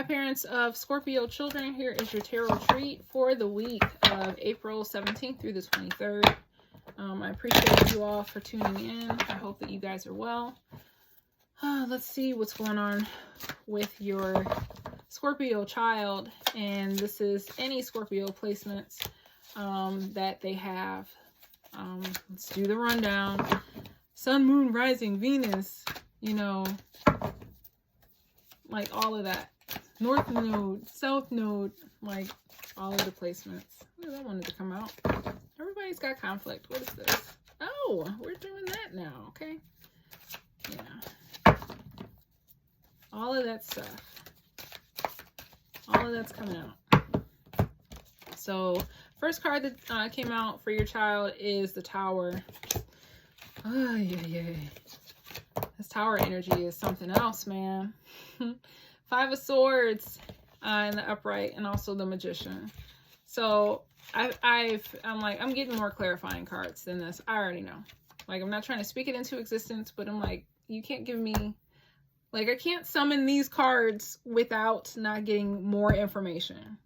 parents of Scorpio children, here is your tarot treat for the week of April 17th through the 23rd. I appreciate you all for tuning in. I hope that you guys are well. Let's see what's going on with your Scorpio child. And this is any Scorpio placements that they have. Let's do the rundown. Sun, Moon, Rising, Venus, you know, like all of that. North Node, South Node, like all of the placements. Oh, that wanted to come out. Everybody's got conflict. What is this? Oh, we're doing that now. Okay. Yeah. All of that stuff. All of that's coming out. So, first card that came out for your child is the Tower. Oh, yeah. This Tower energy is something else, man. 5 of Swords in the upright, and also the Magician. So I'm getting more clarifying cards than this. I already know. Like, I'm not trying to speak it into existence, but I'm like, you can't give me, like, I can't summon these cards without not getting more information.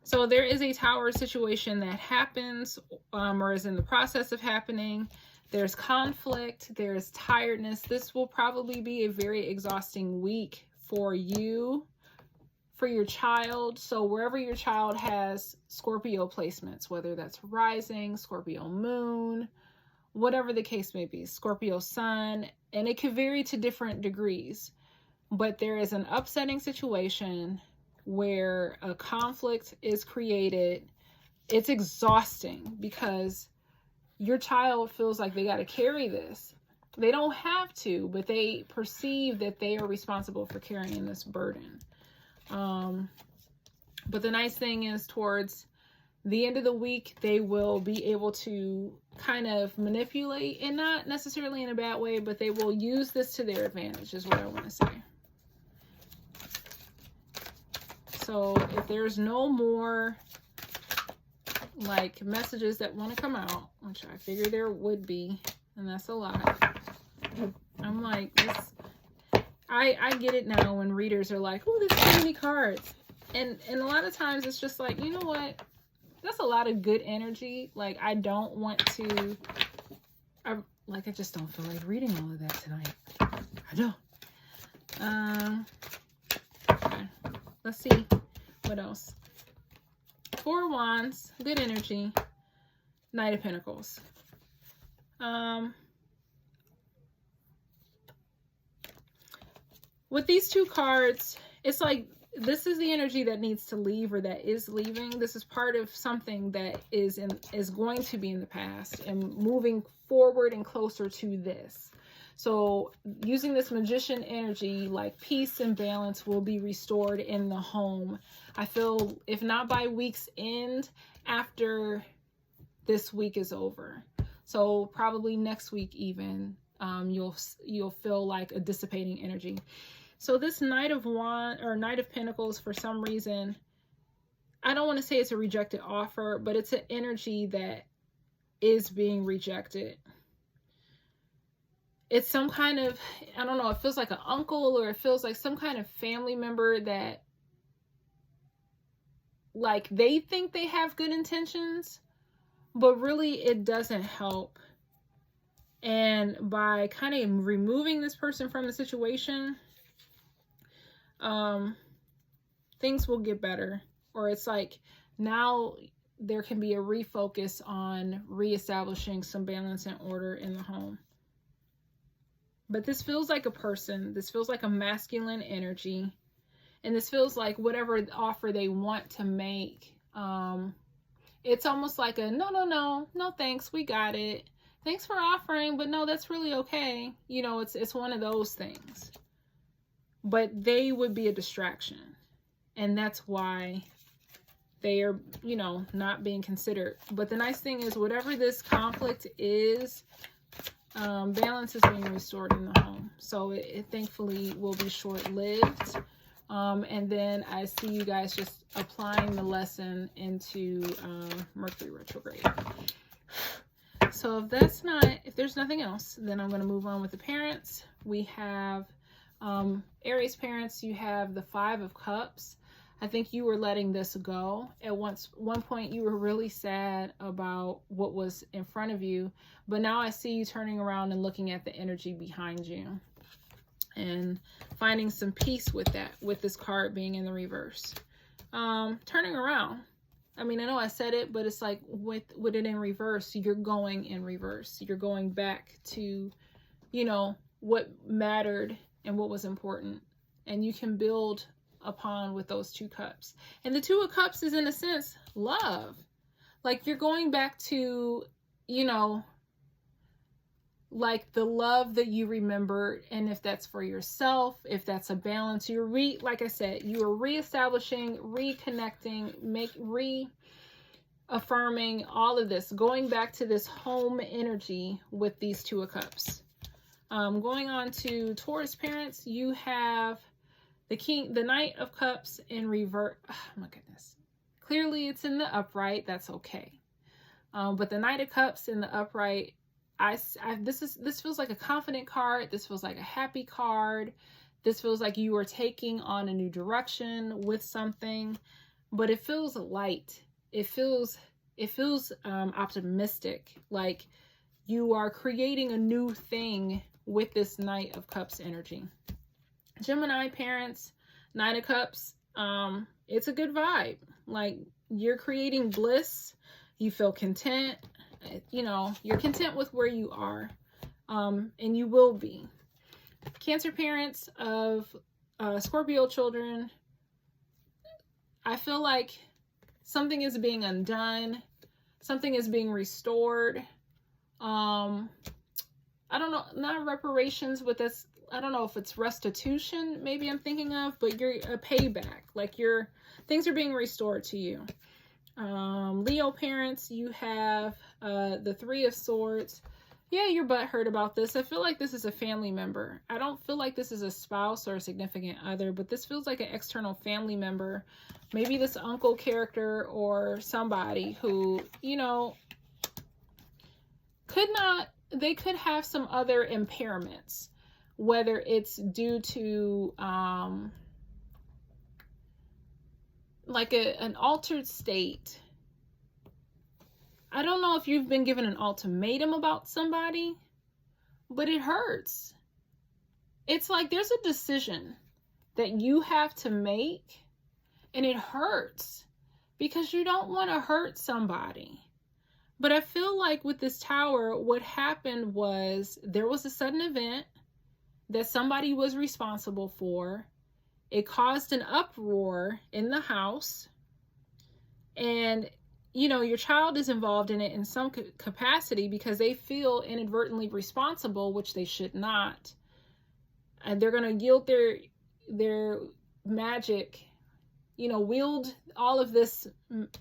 So there is a Tower situation that happens, or is in the process of happening. There's conflict, there's tiredness. This will probably be a very exhausting week for you, for your child. So wherever your child has Scorpio placements, whether that's rising, Scorpio moon, whatever the case may be, Scorpio sun, and it could vary to different degrees, but there is an upsetting situation where a conflict is created. It's exhausting because your child feels like they got to carry this. They don't have to, but they perceive that they are responsible for carrying this burden. But the nice thing is, towards the end of the week, they will be able to kind of manipulate, and not necessarily in a bad way, but they will use this to their advantage, is what I want to say. So if there's no more like messages that want to come out, which I figure there would be, and that's a lot. I'm like, this, I get it now when readers are like, oh, there's so many cards. And a lot of times it's just like, you know what? That's a lot of good energy. Like, I don't want to, I just don't feel like reading all of that tonight. I don't. Okay. Let's see what else. 4 Wands, good energy. Knight of Pentacles. With these 2 cards, it's like this is the energy that needs to leave, or that is leaving. This is part of something that is going to be in the past and moving forward and closer to this. So using this Magician energy, like peace and balance will be restored in the home. I feel, if not by week's end, after this week is over. So probably next week even, you'll feel like a dissipating energy. So this Knight of Pentacles, for some reason, I don't want to say it's a rejected offer, but it's an energy that is being rejected. It's some kind of, I don't know, it feels like an uncle, or it feels like some kind of family member that, like, they think they have good intentions, but really it doesn't help. And by kind of removing this person from the situation, things will get better. Or it's like now there can be a refocus on reestablishing some balance and order in the home. But this feels like a person. This feels like a masculine energy. And this feels like whatever offer they want to make, it's almost like a no thanks, we got it. Thanks for offering, but no, that's really okay. You know, it's one of those things. But they would be a distraction. And that's why they are, you know, not being considered. But the nice thing is, whatever this conflict is, balance is being restored in the home. So it thankfully will be short-lived. And then I see you guys just applying the lesson into Mercury retrograde. So if there's nothing else, then I'm going to move on with the parents. We have Aries parents, you have the 5 of Cups. I think you were letting this go. At one point, you were really sad about what was in front of you, but now I see you turning around and looking at the energy behind you and finding some peace with that, with this card being in the reverse. Turning around. I mean, I know I said it, but it's like with it in reverse, you're going in reverse. You're going back to, you know, what mattered and what was important. And you can build upon with those 2 cups. And the 2 of Cups is, in a sense, love. Like, you're going back to, you know, like the love that you remembered. And if that's for yourself, if that's a balance, like I said, you are reestablishing, reconnecting, reaffirming all of this, going back to this home energy with these 2 of Cups. Going on to Taurus parents, you have the Knight of Cups in reverse. Oh my goodness. Clearly it's in the upright. That's okay. But the Knight of Cups in the upright, this feels like a confident card. This feels like a happy card. This feels like you are taking on a new direction with something, but it feels light. It feels optimistic. Like you are creating a new thing with this Knight of Cups energy. Gemini parents, Knight of Cups, it's a good vibe. Like, you're creating bliss. You feel content. You know, you're content with where you are. And you will be. Cancer parents of Scorpio children, I feel like something is being undone. Something is being restored. I don't know, not reparations, but that's, I don't know if it's restitution, maybe I'm thinking of, but you're a payback. Like things are being restored to you. Leo parents, you have the 3 of Swords. Yeah, your butt hurt about this. I feel like this is a family member. I don't feel like this is a spouse or a significant other, but this feels like an external family member. Maybe this uncle character or somebody who, you know, they could have some other impairments, whether it's due to like an altered state. I don't know if you've been given an ultimatum about somebody, but it hurts. It's like there's a decision that you have to make, and it hurts because you don't want to hurt somebody. But I feel like with this Tower, what happened was there was a sudden event that somebody was responsible for. It caused an uproar in the house. And, you know, your child is involved in it in some capacity because they feel inadvertently responsible, which they should not. And they're going to yield their magic, you know, wield all of this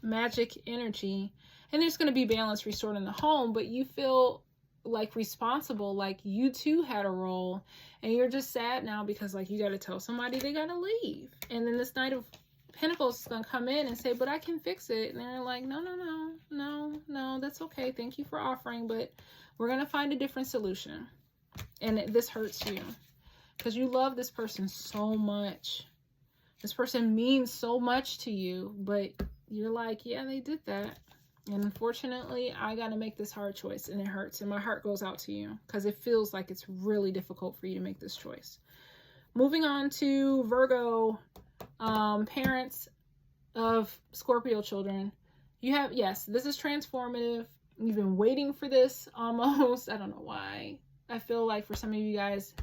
magic energy. And there's going to be balance restored in the home, but you feel like responsible, like you too had a role, and you're just sad now because like you got to tell somebody they got to leave. And then this Knight of Pentacles is going to come in and say, but I can fix it. And they're like, no, that's okay. Thank you for offering, but we're going to find a different solution. And this hurts you because you love this person so much. This person means so much to you, but you're like, yeah, they did that. And unfortunately, I got to make this hard choice, and it hurts. And my heart goes out to you because it feels like it's really difficult for you to make this choice. Moving on to Virgo, parents of Scorpio children. You have, yes, this is transformative. You've been waiting for this almost. I don't know why. I feel like for some of you guys,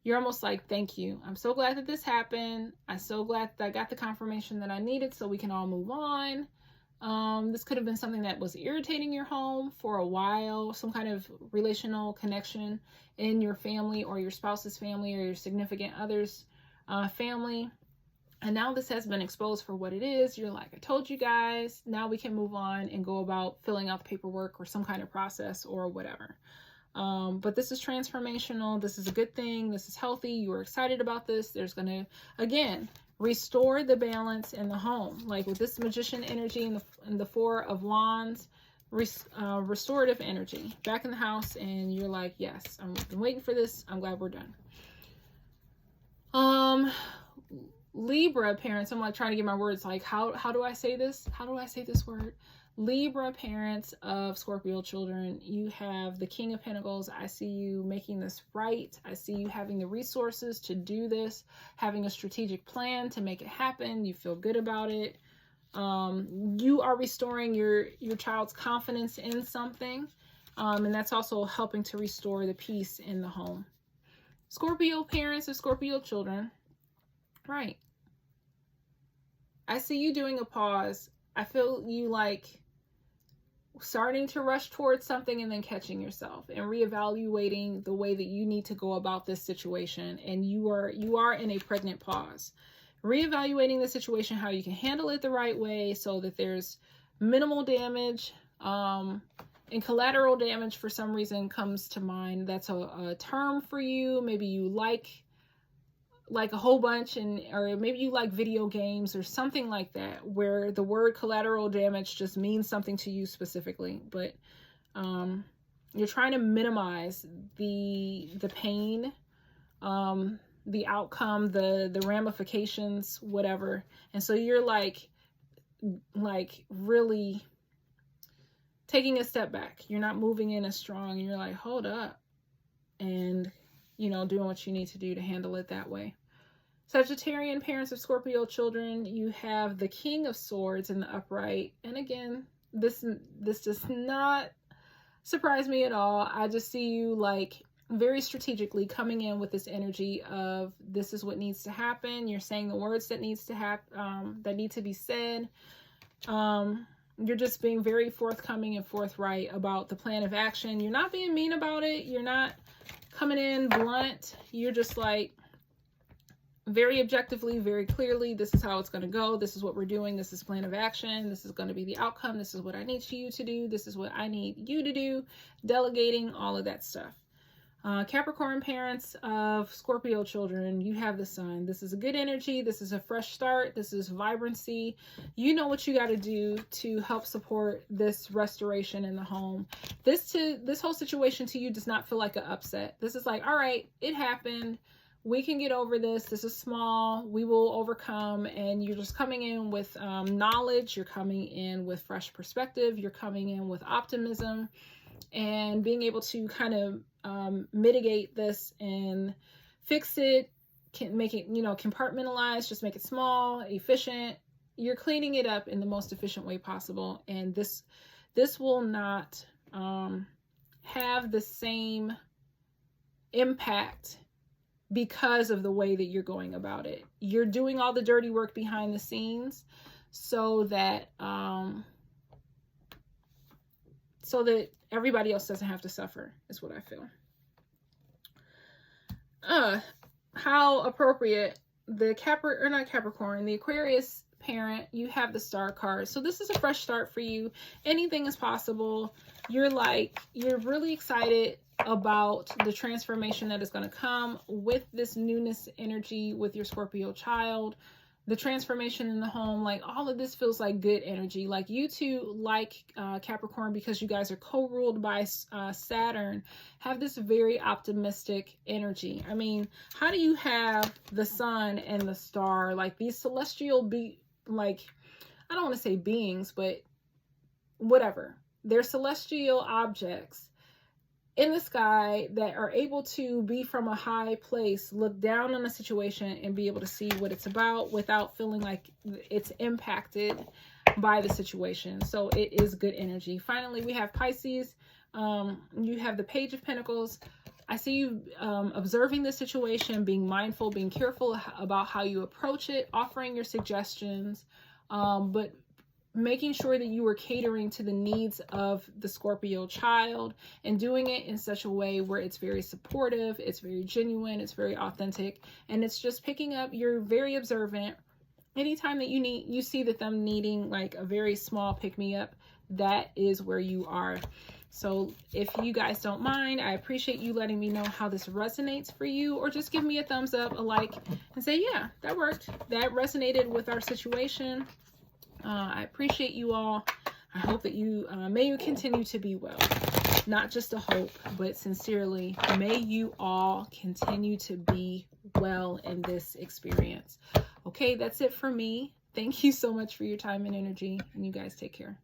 you're almost like, thank you. I'm so glad that this happened. I'm so glad that I got the confirmation that I needed so we can all move on. This could have been something that was irritating your home for a while, some kind of relational connection in your family or your spouse's family or your significant other's family. And now this has been exposed for what it is. You're like, I told you guys, now we can move on and go about filling out the paperwork or some kind of process or whatever. But this is transformational. This is a good thing. This is healthy. You are excited about this. There's going to, again, restore the balance in the home. Like with this Magician energy and the 4 of Wands, restorative energy back in the house. And you're like, yes, I've been waiting for this. I'm glad we're done. Libra parents, I'm like trying to get my words, like how do I say this? How do I say this word? Libra parents of Scorpio children, you have the King of Pentacles. I see you making this right. I see you having the resources to do this, having a strategic plan to make it happen. You feel good about it. You are restoring your child's confidence in something. And that's also helping to restore the peace in the home. Scorpio parents of Scorpio children, right. I see you doing a pause. I feel you like starting to rush towards something and then catching yourself and reevaluating the way that you need to go about this situation. And you are in a pregnant pause. Reevaluating the situation, how you can handle it the right way so that there's minimal damage. And collateral damage for some reason comes to mind. That's a term for you. Maybe you like a whole bunch, or maybe you like video games or something like that, where the word collateral damage just means something to you specifically. But you're trying to minimize the pain, the outcome, the ramifications, whatever. And so you're like really taking a step back. You're not moving in as strong, and you're like, hold up, and doing what you need to do to handle it that way. Sagittarian parents of Scorpio children, you have the King of Swords in the upright. And again, this does not surprise me at all. I just see you like very strategically coming in with this energy of this is what needs to happen. You're saying the words that need to be said. You're just being very forthcoming and forthright about the plan of action. You're not being mean about it. You're not coming in blunt. You're just like very objectively, very clearly, this is how it's going to go. This is what we're doing. This is plan of action. This is going to be the outcome. This is what I need you to do. This is what I need you to do. Delegating, all of that stuff. Capricorn parents of Scorpio children, you have the Sun. This is a good energy. This is a fresh start. This is vibrancy. You know what you got to do to help support this restoration in the home. This whole situation to you does not feel like an upset. This is like, all right, it happened. We can get over this. This is small. We will overcome. And you're just coming in with knowledge. You're coming in with fresh perspective. You're coming in with optimism and being able to kind of mitigate this and fix it, can make it, compartmentalize, just make it small, efficient. You're cleaning it up in the most efficient way possible. And this will not have the same impact because of the way that you're going about it. You're doing all the dirty work behind the scenes so that everybody else doesn't have to suffer, is what I feel. How appropriate. The the Aquarius parent, you have the Star card. So this is a fresh start for you. Anything is possible. You're really excited about the transformation that is going to come with this newness energy with your Scorpio child, the transformation in the home. Like all of this feels like good energy. Like you two, like Capricorn, because you guys are co-ruled by Saturn, have this very optimistic energy. I mean, how do you have the Sun and the Star, like these celestial I don't want to say beings, but whatever. They're celestial objects in the sky that are able to be from a high place, look down on a situation and be able to see what it's about without feeling like it's impacted by the situation. So it is good energy. Finally, we have Pisces. You have the Page of Pentacles. I see you observing the situation, being mindful, being careful about how you approach it, offering your suggestions, but making sure that you are catering to the needs of the Scorpio child and doing it in such a way where it's very supportive, it's very genuine, it's very authentic, and it's just picking up. You're very observant. Anytime that you see that them needing like a very small pick-me-up, that is where you are. So if you guys don't mind, I appreciate you letting me know how this resonates for you, or just give me a thumbs up, a like, and say, yeah, that worked. That resonated with our situation. I appreciate you all. I hope that may you continue to be well. Not just a hope, but sincerely, may you all continue to be well in this experience. Okay, that's it for me. Thank you so much for your time and energy, and you guys take care.